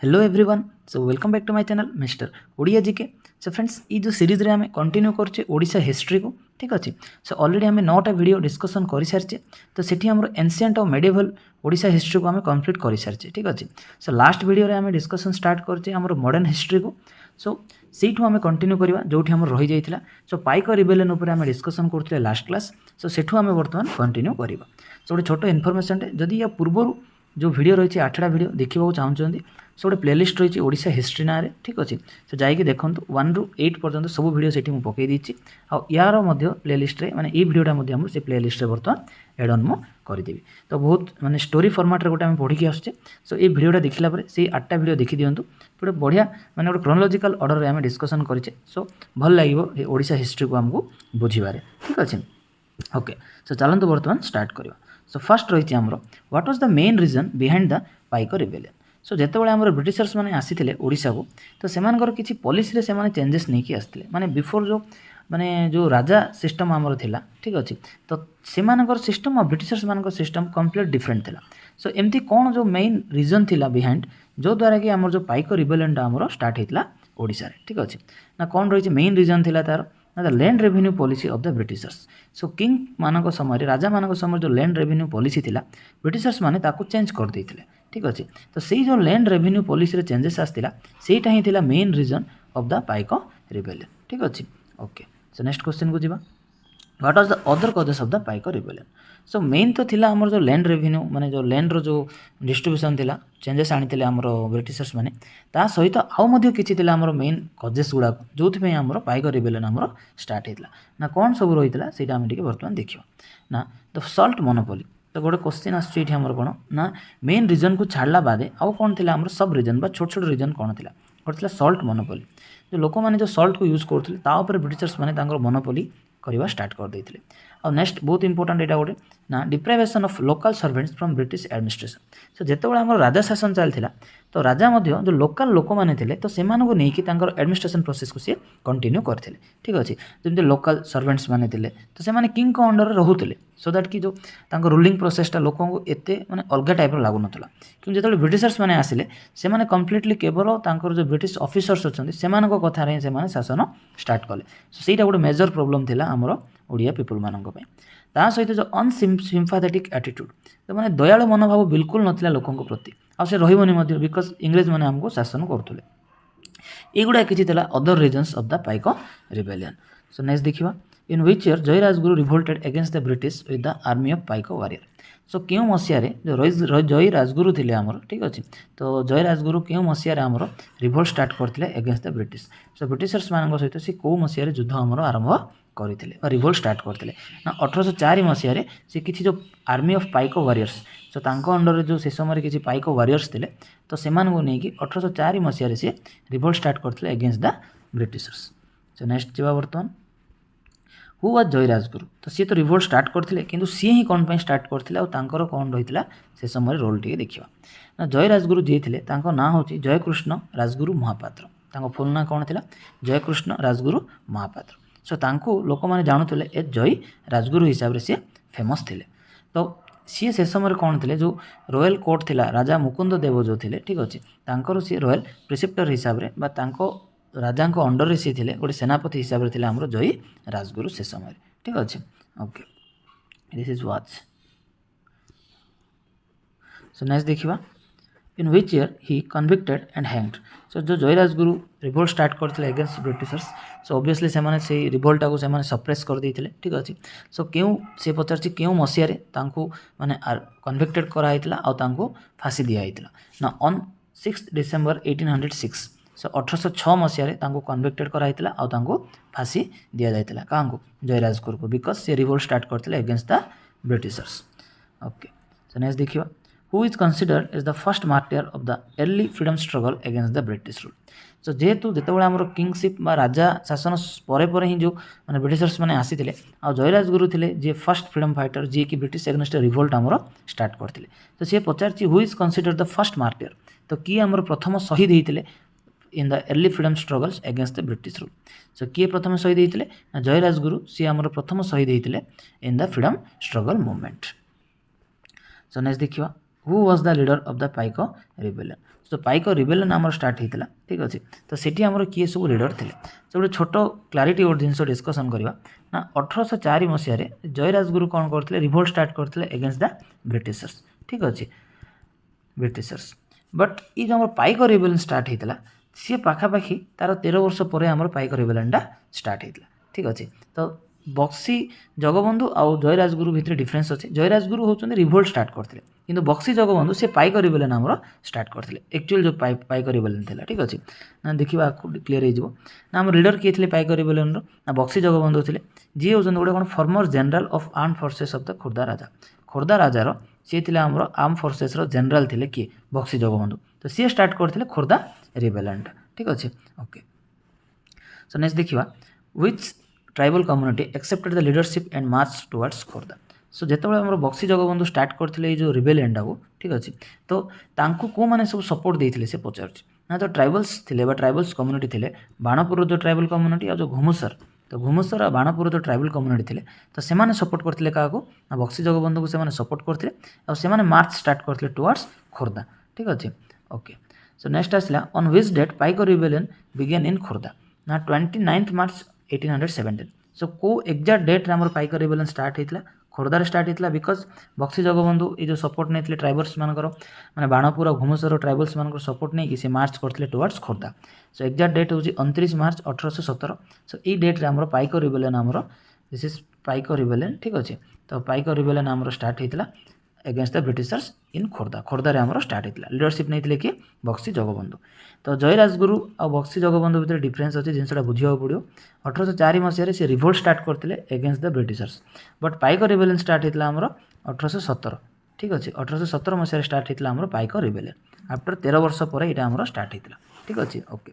Hello everyone. So welcome back to my channel mister Odia GK. So friends ये जो series रे आम continue करछे ओडिशा हिस्ट्री को। ठीक अच्छे। सो ऑलरेडी आम 9टा वीडियो डिस्कसन कर सारी। तो सेठी हमर एंशिएंट और मेडिवल ओडिशा हिस्ट्री को आम कंप्लीट कर सारी। ठीक अच्छे। सो लास्ट वीडियो रे आम डिस्कसन स्टार्ट करछे हमर मॉडर्न हिस्ट्री को। सो सेठू आम कंटिन्यू करवा जोठी हमर रही जाइतिला। सो पाइक रिबेलियन ऊपर आम डिस्कसन करथले लास्ट क्लास। सो सेठू आम वर्तमान कंटिन्यू करवा। सो गोटे छोट इनफॉरमेशन जदि या पूर्व जो वीडियो रही है 8टा वीडियो देखा चाहते सो गोटे प्लेलिस्ट रही ओडिशा हिस्ट्री ना ठीक अच्छे। सो जाइए देखो 1 ରୁ 8 पर्यंत सब वीडियो से पकई देती यार प्लेलिस्ट रे माने ये वीडियोटा से प्लेलिस्ट बर्तमान एड ऑन मु करदेवी। तो बहुत माने स्टोरी फॉर्मेट रे गोटे आम पढ़ी आसचे। सो ये वीडियोटा देखला से 8टा वीडियो देखी दिंतु गोटे बढ़िया माने गोटे क्रोनोलॉजिकल ऑर्डर रे आम डिस्कसन करें। सो भल लगे ओडिशा हिस्ट्री को आमको बुझे। ठीक अच्छे। ओके। सो चलते बर्तमान स्टार्ट करवा। सो फर्स्ट रही आमर what was the main reason behind the Paik rebellion. So जितेबाला आमर ब्रिटिशर्स मैंने आसी ओडिशा को तो सेमानकर किसी पॉलिसी से माने चेंजेस नहीं कि आसते माने बिफोर जो माने जो राजा सिस्टम आमर थिला। ठीक अच्छे। तो सेमानकर सिस्टम और ब्रिटिशर्स मानकर सिस्टम कंप्लीट डिफरेंट थिला। सो एमती कौन जो मेन रीजन थिला बिहाइंड जो द्वारा कि आमर जो पाइक रिबेलियनटा आमर स्टार्ट होता ओडिशा रे। ठीक अच्छे। ना कौन रही मेन रीजन थिला तार the land revenue policy of the Britishers. So king मानक समय राजा मानक समय जो लैंड रेवेन्यू पॉलिसी थिला ब्रिटिशर्स माने ताको चेंज कर देइथिले। ठीक अच्छे। तो सही जो लैंड रेवेन्यू पॉलिसी रे चेंजेस आसतिला सेटा ही थिला main reason of the Paik rebellion. ठीक अच्छे। ओके। सो नेक्स्ट क्वेश्चन को जीवा। What was the other causes of the Paik rebellion. So main तो थिला हमर जो लैंड रेवेन्यू माने जो लैंड रो जो डिस्ट्रीब्यूशन थिला चेंजेस आनिथिले हमर ब्रिटिशर्स माने ता सहित आउ मध्ये किछि थिला हमर मेन कॉजेस गुडा जोथि पे हमर पाइक रिबेलियन हमर स्टार्ट हेतला ना कोन सब रहितला सेटा हम टिके वर्तमान देखियो ना द सॉल्ट मोनोपोली। तो गोटे क्वेश्चन आछी एठी हमर कोन ना मेन रीजन को छाड़ला बादे आउ कोन थिला हमर सब रीजन बा छोट छोट रीजन कोन थिला करथिला सॉल्ट मोनोपोली। जो लोक माने जो सॉल्ट को यूज करथिले ता ऊपर ब्रिटिशर्स माने तांकर मोनोपोली करवा स्टार्ट कर देइथिले। और नेक्स्ट बहुत इंपोर्टेंट एटा गोटे ना deprivation of local servants from British administration. So जेतेबेले हमर राजा शासन चलथिला तो राजा मध्य जो लोकल लोक माने थिले तो सेमानको नै कि तांकर एडमिनिस्ट्रेशन प्रोसेस को से कंटिन्यू करथिले। ठीक अछि। जेमते लोकल सर्वेंट्स माने थिले तो सेमाने किंग को अंडर रहुथिले सो दैट कि जो तांकर रूलिंग प्रोसेसटा लोकों को एते माने अलगा टाइप रो लागु नथला। कि जेतेबेले ब्रिटिशर्स माने आसिले सेमाने कंप्लीटली केवल तांकर जो ब्रिटिश ऑफिसर्स अछंती सेमानको कथा रे सेमाने शासन स्टार्ट कले। सो सेटा गोटे मेजर प्रॉब्लम थिला हमरो ओडिया पीपल मानक पे। ता सहित जो अनसिम्पाथेटिक एटीट्यूड तो माने दयालु मनोभाव बिल्कुल नथिला लोकों प्रति आ से रहिबोनी मध्ये बिकॉज इंग्लिश माने हमको शासन करथुले। एगुडा किछि थिला other reasons of the Paik rebellion. So next देखिबा in which year Jay Rajguru revolted against the British with the army of Paik warrior. So क्यों मसिया जो जय राजगुरु थिले हमर। ठीक अछि। तो जय राजगुरु क्यों मसिया रे हमर रिवोल्ट स्टार्ट करथिले against the British. So Britishers मानक सहित से को मसिया रे युद्ध हमर आरंभ करथिले और रिवोल्ट स्टार्ट करथिले ना 1804 मसिया रे से किछि जो आर्मी ऑफ पाइक वॉरियर्स सो तांको अंडर रे जो से समय रे किछि पाइक वॉरियर्स थिले तो सेमान को नै कि 1804 मसिया रे से रिवोल्ट स्टार्ट करथिले against the Britishers. So next जीवा वर्तमान हु वाज जय राजगुरु। तो सी तो रिवोल्ट स्टार्ट करथिले किंतु सी ही कोन पे स्टार्ट करथिले और तांकर कोन रहितला से समय रोल टिके देखिबा ना जय राजगुरु जे थिले तांको ना होची जयकृष्ण राजगुरु महापात्र। तांको फुल ना कोन थिला जयकृष्ण राजगुरु महापात्र। सो तांको लोक माने जानुतले ए जय राजगुरु हिसाब रे से फेमस थिले। तो सी से समय कोन थिले जो रॉयल कोर्ट थिला राजा मुकुंद देव जो थिले। ठीक अछि। तांकर सी रॉयल प्रिसेप्टर हिसाब रे बा तांको राजा को अंडर रे सी थिले गोटे सेनापति हिसाब रे थिले हमरो जय राजगुरु से समय। ठीक अछि। Okay. This is what. So next देखिबा in which year he convicted and hanged. So जो जय राजगुरु रिवोल्ट स्टार्ट करथिले अगेंस्ट ब्रिटिशर्स सो ऑब्वियसली सेमाने से रिवोल्ट को सेमाने सप्रेस कर देइथिले। ठीक अछि। सो क्यों से पचारछि क्यों मसिया रे तांको माने कन्विक्टेड करा हैतला आ तांको फांसी दिया हैतला ना ऑन 6 डिसेंबर 1806। सो 1806 मसिया रे तांको कन्विक्टेड करा हैतला आ तांको फांसी दिया जायतला कांको जय राजगुरु को बिकॉज से रिवोल्ट स्टार्ट करथिले against the Britishers. Okay. So next देखिबा who is considered as the first martyr of the early freedom struggle against the British rule। सो जेहेतु जेतेबेले हमर किंगशिप बा राजा शासन परे परे ही जो माने ब्रिटिशर्स माने आसीथिले आ जय राजगुरु थिले जे फर्स्ट फ्रीडम फाइटर जे कि ब्रिटिश एगेंस्ट रिवोल्ट हमर स्टार्ट करथिले। तो से पचारछि who is considered the first martyr. तो की हमर प्रथम शहीद हेतिले in the early freedom struggles against the British rule. So किए प्रथम शहीद हेतिले जय राजगुरु सी हमर प्रथम शहीद हेतिले in the freedom struggle movement. So next देखिबा who was the leader of the Paik rebellion. जो पाइक रिबेलियन आमर स्टार्ट होता ठीक अच्छे तो सेठी आमर किए सब लीडर थे तो गोटे छोट क्लारिटी गोटे जिन डिस्कसन करवा ना 1804 मसीह जयराजगुरु कौन करते रिभोल्ट स्टार्ट करते एगेन्स्ट द ब्रिटिशर्स ठीक अच्छे ब्रिटिशर्स बट ये जो पाइक रिबेलियन स्टार्ट होता सी पाखापाखि तार 13 वर्ष पर आमर पाइक रिबेलियनटा स्टार्ट होता ठीक अच्छे तो बक्सी जगबंधु आउ जयराजगुरु भितर डिफरेन्स अच्छे जयराजगुरु होचंदी रिभोल्ट स्टार्ट करते किंतु बक्सी जगबंधु से पाइक रिबेलियन आमर स्टार्ट करते एक्चुअल जो पाइक रिबेलियन था ठीक अच्छे ना देखा क्लीयर हो ना आम लीडर किए थे पाइक रिबेलियन ना बक्सी जगबंधु थे जी होचंदी गोटे कौन former general of arm forces of the Khordha राजार सी थे आमर आर्म फोर्सेस जनरल थे किए बक्सी जगबंधु तो सी स्टार्ट करते खोर्धा रिबेलियन ठीक अच्छे ओके सो नेक्स्ट देखा which tribal community accepted the leadership and march towards Khordha so जिते आम बक्सी जगबंधु स्टार्ट करते जो रिबेलियन टाको ठीक अच्छे तो को मैंने सब सपोर्ट देते से पचार ना तो ट्राइबल्स थे ट्राइबल्स कम्युनिटी थे बाणपुर जो ट्राइबल कम्युनिटी और जो घुमुसर तो घुमुसर और बाणपुर जो ट्राइबल कम्युनिटी थे तो से सपोर्ट करते क्या ना बक्सी जगबंधु को से सपोर्ट करते और मार्च स्टार्ट करते टुवर्ड्स खोर्धा ठीक अच्छे ओके सो नेक्स्ट आसला on which date Paik rebellion began in Khordha ना 29 मार्च 1817 सो को एक्जाक्ट डेट रे पाइक रिबेलियन स्टार्ट होता खोर्धार स्टार्ट होता बिकज बक्सी जगबंधु ये जो सपोर्ट नहीं ट्राइबल्स मानकर मैंने बाणपुर और घुमुसर ट्राइबल्स मान सपोर्ट नहीं कि मार्च करते टुवर्ड्स खोर्धा सो एक्जाक्ट डेट हूँ 29 मार्च 1817 सो ये डेट्रे आम पाइक रिबेलियन आमर दिस इज पाइक रिबेलियन ठीक अच्छे तो पाइक रिबेलियन आमर स्टार्ट होता एगेन्स्ट द ब्रिटिशर्स इन खोर्धा आमर स्टार्ट होता लीडरशिप नहीं कि बक्सी जगबंधु तो जयराजगुरु और बक्सी जगबंधु भितर डिफरेन्स अच्छे जिनसा बुझा पड़ो 1804 मसीह से रिभोल्ट स्टार्ट करते against the Britishers but pike rebellion start होता आमर 1817 ठीक अच्छे 1817 मसीह स्टार्ट होता आमर पाइक रिबेलियन आफ्टर 13 वर्ष पर यहाँ आमर स्टार्ट होता ठीक अच्छे ओके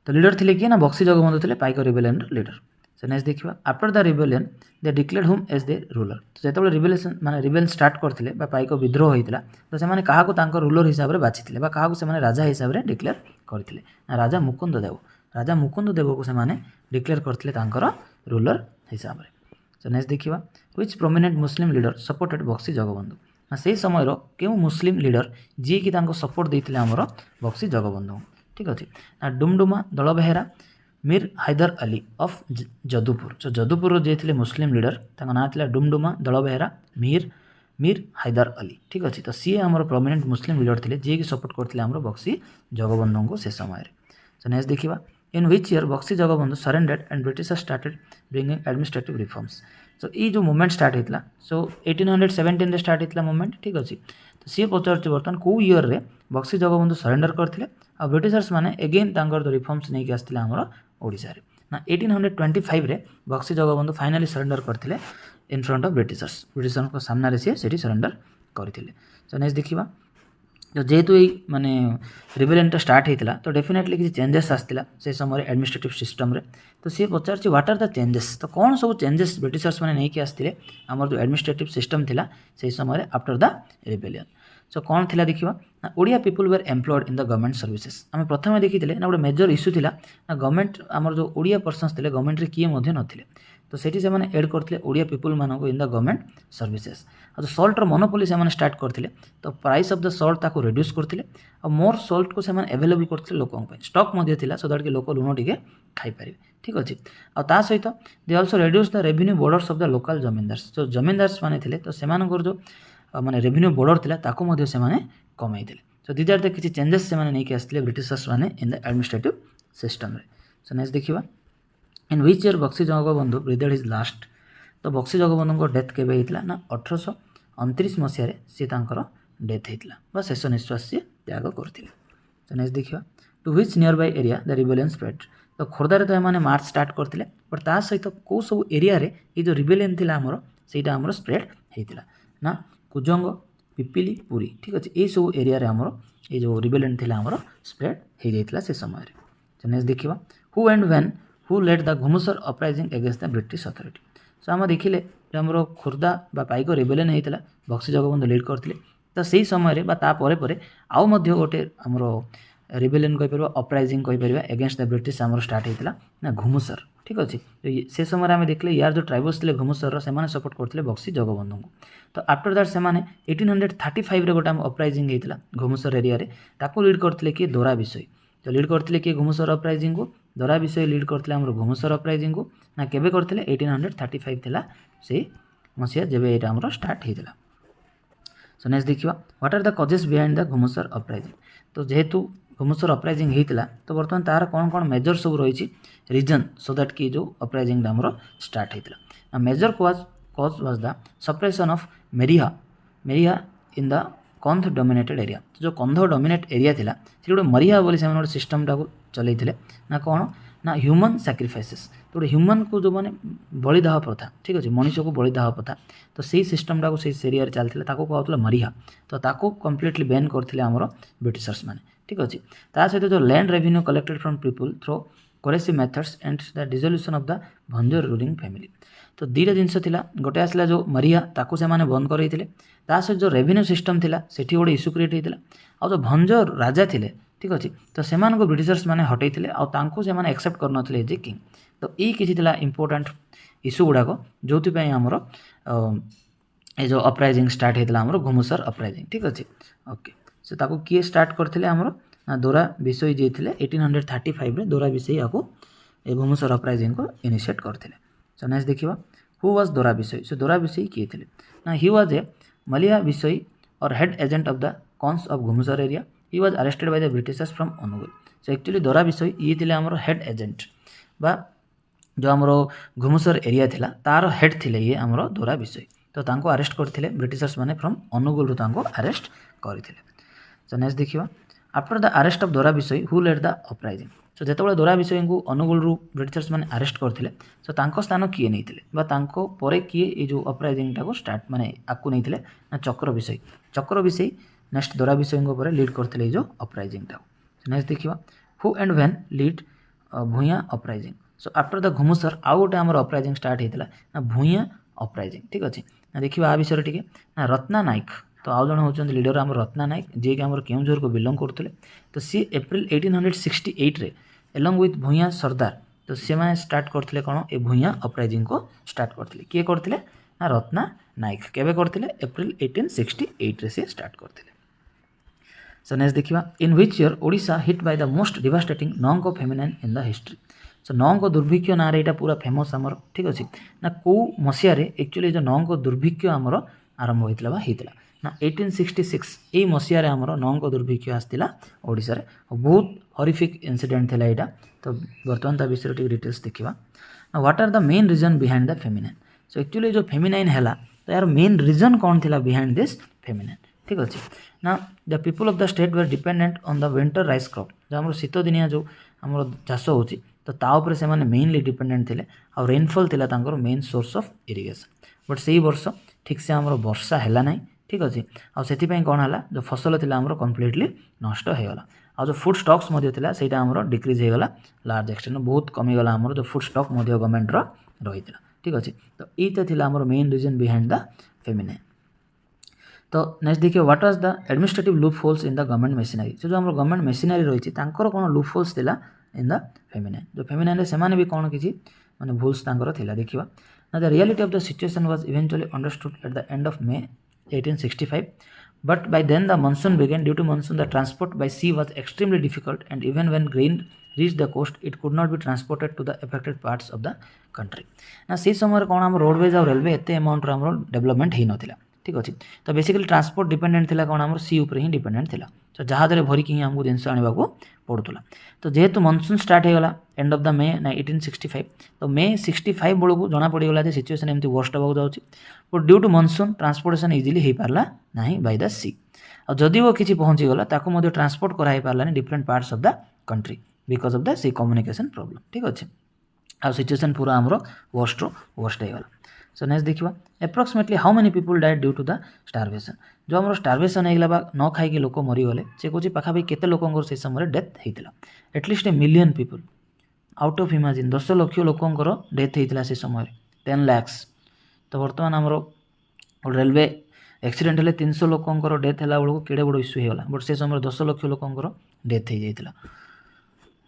तो लीडर थे किए ना बक्सी जगबंधु थे Paik rebellion leader so next देखा after the rebellion they declared him as the ruler तो जो रिबेलियन माने रिबेलियन स्टार्ट करते पाइक विद्रोह होता तो से क्या रूलर हिसाब से बाछी क्या राजा हिसाब से डिक्लेयर करते राजा मुकुंद देव को से डिक्लेयर करते रूलर हिसाब से सो नेक्स्ट देखा which prominent Muslim leader supported Bakshi Jagabandhu ना से समय क्यों मुस्लिम लीडर जी कि सपोर्ट देते आमर बक्सी जगबंधु ठीक अच्छे ना डुमडुमा दलबेहेरा मीर हैदर अली ऑफ जदुपुर सो जदुपुर जे थे मुस्लिम लीडर ना था डुमडुमा दलबेहेरा मीर हैदर अली ठीक अच्छे तो सी आमर प्रोमिनेंट मुस्लिम लीडर थे जी कि सपोर्ट करते आमर बक्सी जगबंधु को से समय सो नेक्स्ट देखा in which year Bakshi Jagabandhu surrendered and British started bringing administrative reforms so ये जो मूवमेंट स्टार्ट होता सो 1817 रे स्टार्ट होता मूवमेंट ठीक अच्छे तो सी पचार बर्तमान कौ ईयर रे बक्सी जगबंधु सरेंडर करते और ब्रिटिशर्स मैंने एगेन जो रिफॉर्म्स नहीं आसते आमर ओडिशा रे ना 1825 रे बक्सी जगबंधु फाइनाली सरेंडर करते इन फ्रंट ऑफ ब्रिटिशर्स को सामने से सरेंडर करते सो नेक्स्ट देखा तो जेहेतु ये माने रिबेलियनटा स्टार्ट होता तो डेफिनेटली किसी चेंजेस आसला से समय एडमिनिस्ट्रेटिव सिस्टम रे तो सी पचार व्हाट आर द चेंजेस तो कौन सब चेंजेस ब्रिटिशर्स मैंने नहीं आसते आमर जो एडमिनिस्ट्रेटिव सिस्टम थिला से समय आफ्टर द रिबेलियन सो कौन थिला देखिबा ना Odia people were employed in the government services आम प्रथम देखी ना गोटे मेजर इश्यू थिला ना गवर्नमेंट आमर जो ओडिया पर्सन्स थे गवर्नमेंट रे किए मध्य नथिले तो सेठी से माने ऐड करते ओडिया पीपल मानको इन द गवर्नमेंट सर्विसेस और जो सॉल्ट मोनोपोली से स्टार्ट करते तो प्राइस ऑफ द सॉल्ट ताको रिड्यूस करते और मोर सॉल्ट को से अवेलेबल करते लोकों स्टॉक मध्य थिला सो दैट कि लोक लुण टिके खाई पारे ठीक अच्छे और ता सहित they also reduce the revenue borders of the local zamindars जो जमींदार्स माने थिले तो सेमानकर जो माने रेवेन्यू बॉर्डर थिला ताको मध्य से कमाई थे सो दीज आर द किसी चेंजेस से नहीं आसते ब्रिटिशर्स मैंने इन द एडमिनिस्ट्रेटिव सिस्टम रे सो नेक्स्ट देखा in which year Bakshi Jagabandhu breathed his last तो बक्सी जगबंधु डेथ केबे होता ना 1829 मसीह सी डेथ होता शेष निश्वास सी त्याग करते सो नेक्स्ट देखा to which nearby area the rebellion spread तो खोर्धारे तो एमाने मार्च स्टार्ट करते बट ता सहित कौ सब एरिया रे ये जो रिबेलियन थिला आमर सेटा आमर स्प्रेड होता ना कुजंग पिपिली पुरी ठीक अच्छे ये सब एरिया रे आमर ये जो रिबेलियन थिला आमर स्प्रेड हो जाता से समय सो नेक्स्ट देखा who and when who led the Ghumusar uprising against the British authority so आम देखिले जो आमर खोर्धा पाइक रिबेलियन होता बक्सी जगबंधु लीड करते तो सही समय आउ गोटे आमर रिबेलियन कहीपर अपराइजिंग कहीपर एगेन्स्ट द ब्रिटिश आमर स्टार्ट होता ना घुमुसर ठीक अच्छे से समय आम देखले यार जो ट्राइबल्स थे घुमुसर से सपोर्ट करते बक्सी जगबंधु को तो आफ्टर दैट से 1835 गोटे अपराइजिंग होता घुमुसर एरिया ताको लीड करते किए दोरा विषय तो लीड करते किए घुमुसर अपराइजिंग को दोरा विषय लीड करते आम घुमुसर अपराइजिंग को ना केबे करते 1835 थिला से मसीहा जब ये आम स्टार्ट होता। सो नेक्स्ट देखिए what are the causes behind the Ghumusar uprising तो जेहेतु घुमुसर अपराइजिंग होता तो बर्तमान तार कौन कौन मेजर सब रही रीजन सो दैट कि जो अपराइजिंग आमर स्टार्ट होता major cause was the suppression of Meriah in the Kandh dominated area तो जो कंध डोमिनेट एरिया थिला से गोटे मरिहा बोली से गोटे सिस्टम टाक चलते ना कौन ना ह्यूमन सैक्रिफाइसेस तो गोटे ह्यूमन को जो मैंने बलिदाह प्रथा ठीक अच्छे मनुष्य को बलिदाह प्रथा तो सही सिस्टम टाक से एरिया चलता कहला मरिहा तो ताको कम्प्लीटली बैन करते आमर ब्रिटिशर्स मैंने ठीक अच्छे ता सहित जो land revenue collected from people through coercive methods and the dissolution of the भंजर रूलिंग फैमिली तो दुईटा जिनस थिला गोटे आसला जो मरिहा ताको से माने बंद करते ता सहित जो रेवेन्यू सिस्टम थिला सेठी गोटे इश्यू क्रिएट होता आ जो भंजर राजा थिले ठीक अच्छे तो से ब्रिटिशर्स मैंने हटैले आने एक्सेप्ट करनथिले जे किंग तो ये किसी इंपोर्टेंट इश्यू गुड़ाक जो आमर ये जो अपराइजिंग स्टार्ट होता आमर घुमुसर अपराइजिंग ठीक अच्छे ओके से ताको किए स्टार्ट करते आमर ना दोरा विषय जी थे 1835 रे दोरा विषय आपको घुमुसर अपराइजिंग को इनिशिएट करते सो नेक्स्ट देखिए हु वाज दोरा विषय सो दोरा विषय किए थे ना ही वाज ए मलिया विषय और head agent of the Khonds of Ghumusar area he was arrested by the Britishers from Anugul so actually Dora Bisoi ये थे आमर हेड एजेंट बा जो आमर घुमुसर एरिया थिला तार हेड थिले ये आमर दोरा विषय तो तांको अरेस्ट करथिले ब्रिटिशर्स माने फ्रॉम अनुगुल रु तांको अरेस्ट करथिले सो नेक्स्ट देखिबा आफ्टर द अरेस्ट ऑफ दोरा विषय हु लेड द अपराइजिंग सो जेतेबेले दोरा विषय को अनुगुल रु ब्रिटिशर्स माने अरेस्ट करथिले सो तांको स्थान किए नैथिले बा तांको परे किए ए जो अपराइजिंग टाको स्टार्ट माने आकु नैथिले ना चक्र विषय नेक्स्ट दोरा विषय को परे लीड करथिले जो अपराइजिंग टाको नेक्स्ट देखिबा हु एंड व्हेन लीड भुइया uprising so after the Ghumusar आउ गोटे आमर अपराइजिंग स्टार्ट होता ना भुइया अपराइजिंग ठीक अच्छे ना देखिए आ विषय टी ना रत्ना नायक तो आउ जन होती लीडर आम रत्ना नायक जी कि आम केउझर को बिलंग करते तो सी एप्रिल 1868 रे एलंग विथ भुइया सरदार तो सी मैंने स्टार्ट करते कौन ए भुइया अपराइजिंग को स्टार्ट करते किए करते ना रत्ना नायक केवे करते एप्रिल 1868 रे से स्टार्ट करते सो नेक्स्ट देखिए in which year Odisha hit by the most devastating नंग of famine in the history so नंग दुर्भिक्ष ना यहाँ पूरा फेमस आमर ठीक अच्छे ना कौ मसीह एक्चुअली जो नंग दुर्भिक्ष आमर आरंभ होता ना 1866 यही मसीह आमर नंग दुर्भिक्ष आसाला ओडिशा बहुत हॉरिफिक इंसिडेंट थिला यहाँ तो बर्तमान ता विषय टी डिटेल्स देखा what are the main reason behind the famine so actually जो फेमिनाइन है तो यार मेन रीजन कौन थिला बिहाइंड दिस फेमिनाइन ठीक अच्छे ना the people of the state were dependent on the winter rice crop जो आम शीत दिनिया जो आम चाष हो तो ताऊपर से मेनली डिपेंडेंट थे आ रेनफॉल थिला तांकर main source of irrigation but से वर्ष ठीक से आमर वर्षा है ना ठीक अच्छे आपाई कौन है जो फसल थी आमर कम्प्लीटली नष्ट होगला आ जो फूड स्टॉक्स से आमर डिक्रीज होगला लार्ज एक्सटेंट बहुत कमीगला आमर जो फूड स्टॉक गवर्नमेंट रही ठीक अच्छे तो ये थी आमर main reason behind the famine तो नेक्स्ट देखिए what was the administrative loopholes in the government machinery so जो आम गवर्नमेंट मेसिनरी रही कौन लूप होल्स थिला इन द फेमिनाइन जो फेमिनाइन से माने भी कौन किसी माने भूल्स तांकर थिला देखिबा ना the reality of the situation was eventually understood at the end of May 1865 but by then the monsoon began due to monsoon the transport by sea was extremely difficult and even when grain reached the coast it could not be transported to the affected parts of the country ना से समय कौन आम roadways और railway एते amount आम development हो नथिला ठीक अच्छे तो बेसिकली ट्रांसपोर्ट डिपेंडेंट थिला कौन आम सी उपर ही डिपेंडेंट थिला तो जहाज भरिक ही आमको जिनस आने पड़ूला तो जेहेतु मनसून स्टार्ट होगा एंड ऑफ द मे 1865 तो मे 65 बेलू जना पड़गला सिचुएसन एमती वर्स्ट होगा जाऊँगी but due to monsoon transportation easily हो पारा ना बाय द सी और जदि वो किसी पहुँचीगला ताको ट्रांसपोर्ट कराई पारानी different parts of the country because of the sea communication problem ठीक अच्छे आ सिचुएसन पूरा आमर वर्स्ट होगा सो नेक्स्ट देखिए approximately how many people died due to the starvation जो आम स्टारवेशन होगा बा न खाई लोक मरीगले से कौन पाखापाखि केते लोक से समय डेथ होता at least 1 million people out of imagine 10 lakh लोकंर डेथ होता से समय 10 लाख तो बर्तमान आमर रेलवे एक्सीडेंट हेले 300 लोकंकर डेथ होला बेलू केड़े बड़ इश्यू होगा बट से समय 10 लाख लोकंकर डेथ हो जाता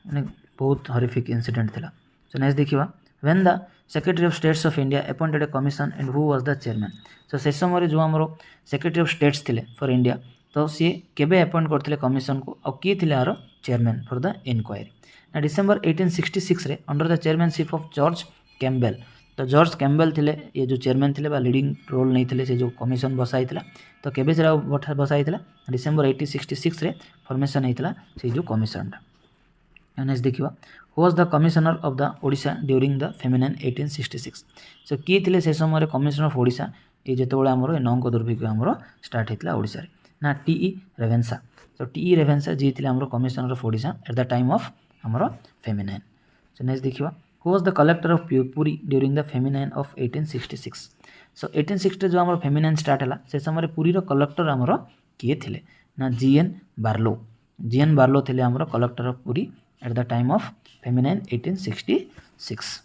माने बहुत हॉरिफिक इंसिडेंट थिला। सो नेक्स्ट देखिबा when the secretary of states of India appointed a commission and who was the chairman. So से समय जो हमरो सेक्रेटरी ऑफ स्टेट्स थिले फॉर इंडिया तो सी केबे अपॉइंट करथिले कमिशन को और किए थिले आरो चेयरमैन फॉर द इंक्वायरी ना डिसेंबर 1866 रे under the chairmanship of George Campbell. तो जॉर्ज कैम्पबेल थिले ये जो चेयरमैन थिले बा लीडिंग रोल नहीं थिले से जो कमिशन बसाइथिला तो केबे से बसाइथिला डिसेंबर 1866 रे फॉर्मेशन हेतिला से जो कमिशन टा। नेक्स्ट देखिबा who was the commissioner of the Odisha during the famine 1866। सो किए थिले से समय कमिशनर ऑफ ओडिशा ये जेतेबेले हमरो नौंक दुर्भिक्ष हमरो स्टार्ट हेतिला ओडिसा रे ना T Ravenshaw. So T Ravenshaw जी थिले हमरो commissioner of Odisha at the time of हमरो फेमिनाइन। सो नेक्स्ट देखिबा who was the collector of Puri during the feminine of 1866। सो 1860 जो हमरो फेमिनाइन स्टार्ट हला से समय पुरी रो कलेक्टर हमरो किए थिले ना जीएन बार्लो थिले हमरो collector of Puri at the time of feminine 1866।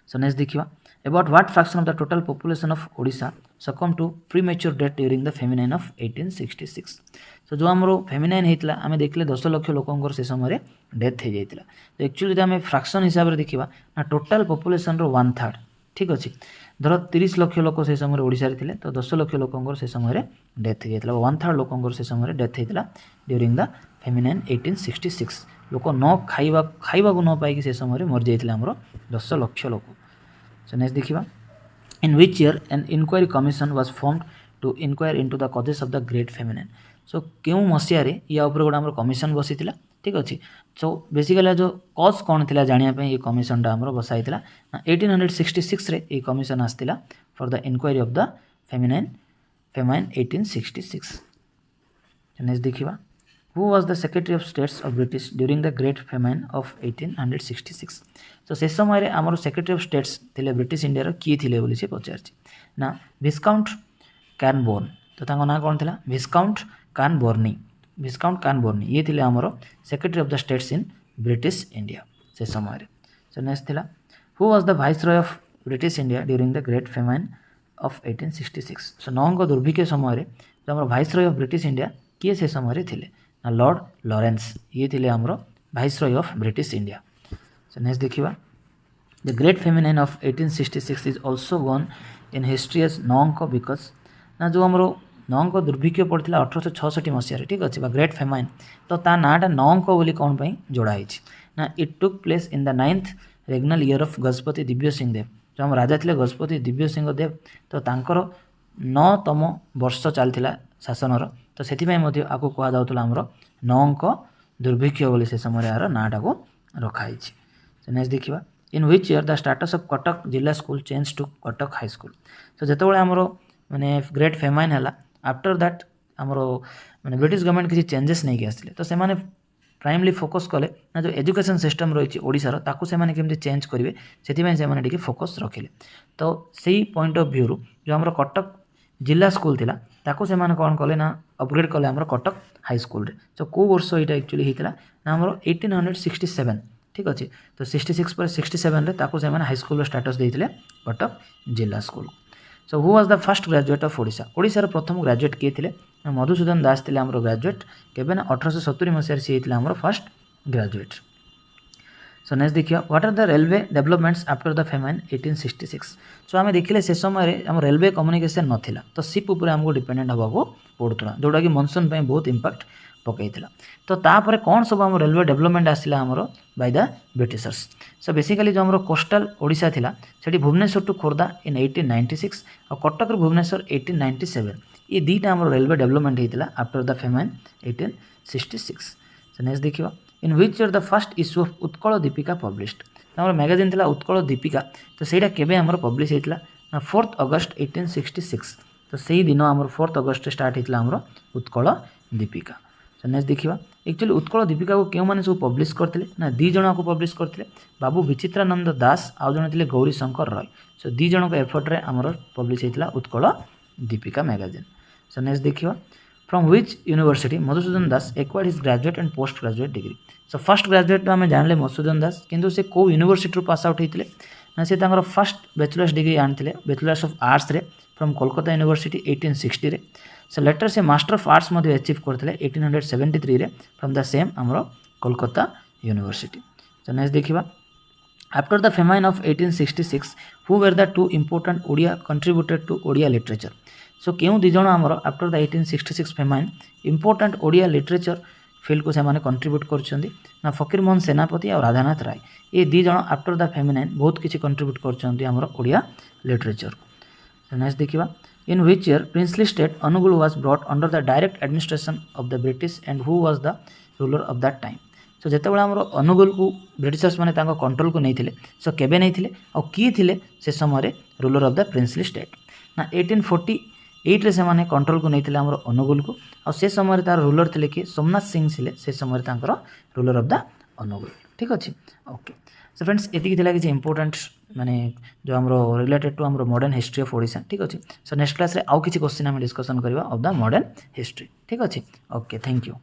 So next देखिबा about what fraction of the total population of Odisha succumbed to premature death during the famine of 1866। so जो हमरो फेमिनाइन हेतला आमे देखले 10 लाख लोकंकर से समय डेथ हे जाइतला तो एक्चुअली आमे फ्रैक्शन हिसाब रे देखिबा ना टोटल पॉपुलेशन रो 1/3 ठीक अछि धर 30 लाख लोक से समय ओडिसा रे थिले तो 10 लाख लोकंकर से समय डेथ हे जाइतला 1/3 लोकंकर से समय डेथ हेतला ड्यूरिंग द फेमिनाइन 1866 लोक न खाइबा को न पाई कि से समय मर जाइतला हमरो 10 लाख लोक। So next देखिबा in which year an inquiry commission was formed to inquire into the causes of the great famine। so केउ मसिया रे या ऊपर गोडा हमर कमिशन बसितिला ठीक अछि। सो बेसिकली जो कॉज कोन थिला जानिया पे ये कमिशन टा हमर बसाइतिला 1866 रे ये कमिशन आस्तिला for the inquiry of the famine 1866। Next देखिबा who was the secretary of states of British during the great famine of 1866। so से समय रे हमर सेक्रेटरी ऑफ स्टेट्स थिले ब्रिटिश इंडिया रो की थिले बोली से पचारछि ना विस्काउंट कैनबोर्न। तो तांको ना कोन थिला विस्काउंट कैनबोर्नी ये थिले हमर secretary of the states in British India से समय रे। सो नेक्स्ट थिला who was the viceroy of British India during the great famine of 1866। so नौंक दुर्भिक्ष समय रे जो हमर वाइसरॉय ऑफ ब्रिटिश इंडिया किए से समय रे थिले ना लॉर्ड लॉरेंस ये थिले हमरो viceroy of British India. So next देखिबा the great famine of 1866 is also gone in history as नौंक बिकॉज ना जो हमरो नौंक दुर्भिक्ष पड़थिला 1866 मसिया रे ठीक अछि बा ग्रेट फेमाइन तो ता नाटा नौंक बोली कोन पई जोड़ा हिछि ना it took place in the 9th regnal year of Gajapati Divya Singh देव। जो हम राजा थिले गजपति दिव्य सिंह देव तो तांकर 9तम वर्ष चलथिला शासनर तो सेथिपई मध्ये आको कहा जाउतला हमरो नौंक दुर्भिक्ष बोली से समय आर नाटा को रखा हिछि। सो नेक्स्ट देखिबा in which year the status of Cuttack जिला school change to Cuttack high school. So जेतेबेले हमरो माने ग्रेट फेमाइन हला आफ्टर दैट हमरो माने ब्रिटिश गवर्नमेंट किसी चेंजेस नहीं के आस्तिले तो से माने प्राइमली फोकस कले ना जो एजुकेशन सिस्टम रही ओडिसा रो ताकू से माने केमति चेंज करिवे सेथिपई से माने टिके फोकस रखिले तो सेही पॉइंट ऑफ व्यू जो हमरो कटक जिला स्कूल थिला ताकू से माने कोन कले ना अपग्रेड कले हमरो कटक हाई स्कूल रे। सो को वर्ष एटा एक्चुअली हितला ना हमरो 1867 ठीक अछि तो 66 पर 67 रे ताकू से माने हाई स्कूल रो स्टेटस देइतिले कटक जिला school. So who was the first graduate of Odisha Odisha रो प्रथम ग्रेजुएट के थिले मधुसूदन दास थिले हमरो ग्रेजुएट केबे ना 1870 मसिया से हितला हमरो फर्स्ट ग्रेजुएट। सो नेक्स्ट देखियो what are the railway developments after the famine 1866। So आमे देखिले से समय हम रेलवे कम्युनिकेशन नथिला तो शिप ऊपर हमको डिपेंडेंट हबा को पड़तला जोडा कि मॉनसून पे बहुत इंपैक्ट पकैतिला तो तापर कोन सब हम रेलवे डेवलपमेंट आसिला हमरो by the Britishers. So basically जो हमरो कोस्टल ओडिशा थिला सेठी भुवनेश्वर टू खोर्धा इन 1896 और कटक रो भुवनेश्वर 1897 ये दीटा हमरो रेलवे डेवलपमेंट हेतिला after the famine 1866। So next देखियो in which year the first issue of Utkal Dipika published. हमर मैगजीन थिला उत्कल दीपिका तो सेटा केबे हमर पब्लिश हेतिला ना 4 अगस्त 1866 तो सेही दिन हमर 4 अगस्त स्टार्ट हेतिला हमर उत्कल दीपिका। सो नेक्स्ट देखिबा एक्चुअली उत्कल दीपिका को केउ माने सब पब्लिश करथिले ना दी जणा को पब्लिश करथिले बाबू विचित्रानंद दास आ जण थिले गौरी शंकर रॉय। सो दी जण को एफर्ट रे हमर पब्लिश हेतिला Utkal Dipika magazine. So next देखिबा from which university Madhusudan Das acquired his graduate and post graduate degree. So first graduate आम जानले मधुसूदन दास किंतु से को यूनिवर्सिटी पास आउट होते ना से फर्स्ट बैचलर्स डिग्री आनी बैचलर्स ऑफ आर्ट्स रे फ्रॉम कोलकाता यूनिवर्सिटी 1860 रे सो लेटर से मास्टर ऑफ आर्ट्स मध्ये अचीव करथिले 1873 रे फ्रॉम द सेम हमरो कोलकाता यूनिवर्सिटी। सो नेक्स्ट देखिबा after the famine of 1866 who were the two important Odia contributed to Odia literature. So क्यों दी जण हमरो after the 1866 famine important Odia literature field को से माने कंट्रीब्यूट करछंदी ना फकीर मोहन सेनापति और राधानाथ राय ये दी जण आफ्टर द फेमिनाइन बहुत किछि कंट्रीब्यूट करछंदी हमरो ओडिया लिटरेचर। नेक्स्ट देखिबा in which year princely state Angul was brought under the direct administration of the British and who was the ruler of that time. So जेतेबेला हमरो अनुगुल को ब्रिटिशर्स माने तांको कंट्रोल को नहीं थिले सो केबे नहीं थिले और की थिले से समय ruler of the princely state ना 1848 रे से माने कंट्रोल को नहीं थिले हमरो अनुगुल को और से समय तार रूलर थिले कि सोमनाथ सिंह थिले से समय तांकर रूलर ऑफ द अनुगुल। ठीक अछि ओके। सो फ्रेंड्स एति थिला कि इंपोर्टेंट माने जो हमरो रिलेटेड टू हमरो मॉडर्न हिस्ट्री ऑफ ओडिशा। ठीक अछि। सो नेक्स्ट क्लास रे आउ किछि क्वेश्चन हम डिस्कशन करबा ऑफ द मॉडर्न हिस्ट्री। ठीक अछि ओके थैंक यू।